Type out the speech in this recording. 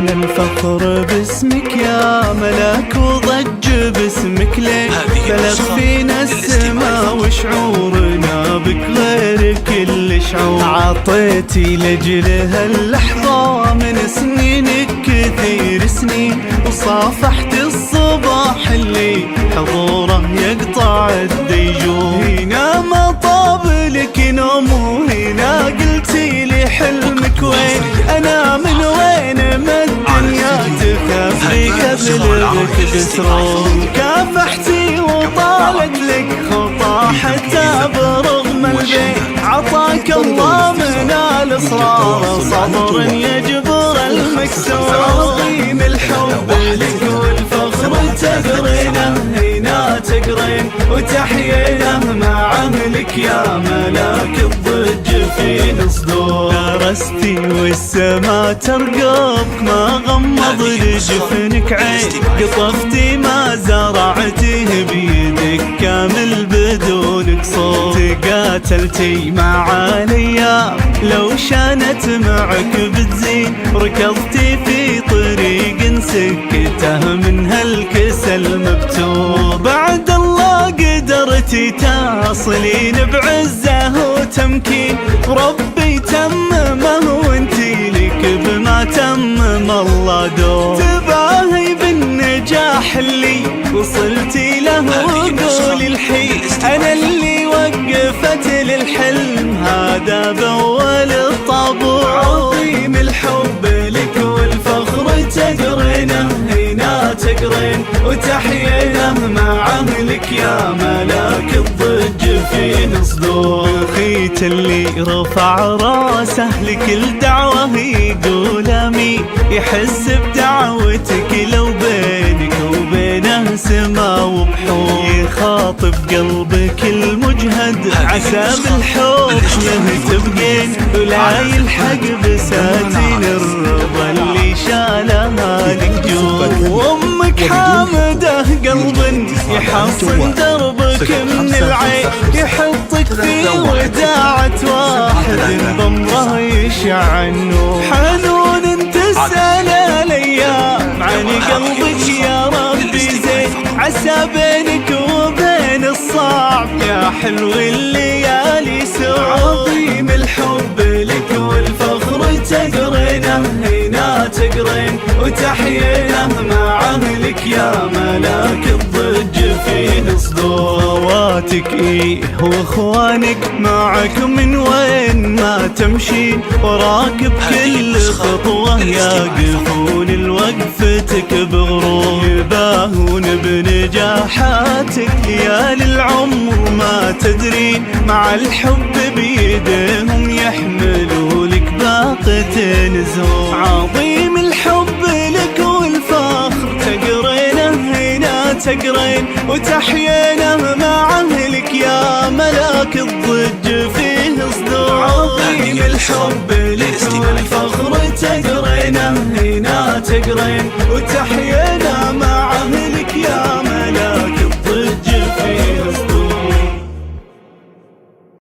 عظيم الفخر باسمك يا ملاك وضج باسمك ليه بلغ فينا السما وشعورنا بك غير كل شعور. عطيتي لجلها اللحظة من سنينك كثير سنين وصافحت الصباح اللي حضوره يقطع الديجور. هنا ما طاب لك نوم وهنا قلتي لي حلمك وين انا من وين ما الدنيا تخفي قبلك بسرور. كافحتي وطالت لك خطى حتى برغم البيت عطاك الله من الاسرار صبر يجبر المكسور. عظيم الحب لك والفخر تقرينه هنا تقرين وتحيينه مع عملك يا ملاك الضج في الصدور. درستي والسما ترقبك ما غمض لجفنك عين قطفتي ما زرعتيه بيدك كامل بدون قصور. تقاتلتي مع الايام لو شانت معك بتزين ركضتي في طريق سكته من هالكسل مبتور. بعد الله قدرتي تصلين بعزه وتمكين ربي تممه وانتي لك بما تمم الله دور. تباهي بالنجاح اللي وصلتي له وقولي الحين انا اللي وقفت للحلم هذا باول الطابور. عظيم الحب لك والفخر تقرينه هنا تقرين وتحيينه مع عملك يا ملاك الضج في صدور. الخيت اللي رفع راسه لكل دعوة يقول امين يحس بدعوتك لو بينك وبينه سما وبحور. يخاطب قلبك المجهد عسى بالحب له تبقين ولا يلحق بساتين الرضا اللي شالها لك جود. وامك حامده قلب يحصن دربك من العين يحطك في وداعة واحد ضمره يشع النور. حنون تسأل الايام عن قلبك يا ربي زين عسى بينك وبين الصعب يا حلو الليالي سعود. عظيم الحب لك والفخر تقرينه هنا تقرين وتحيينه مع عملك يا ملاك الضج في صدور. خواتك ايه واخوانك معك من وين ما تمشي وراك بكل خطوة يقفون لوقفتك بغرور. يباهون بنجاحاتك يا للعمر ما تدري مع الحب بيدهم يحملوا لك باقة نزور. عظيم الحب لك والفخر تقرينه هنا تقرين وتحيينه مع اهلك يا ملاك الضج فيه صدور. عظيم الحب لك والفخر تقرينه هنا تقرين وتحيينه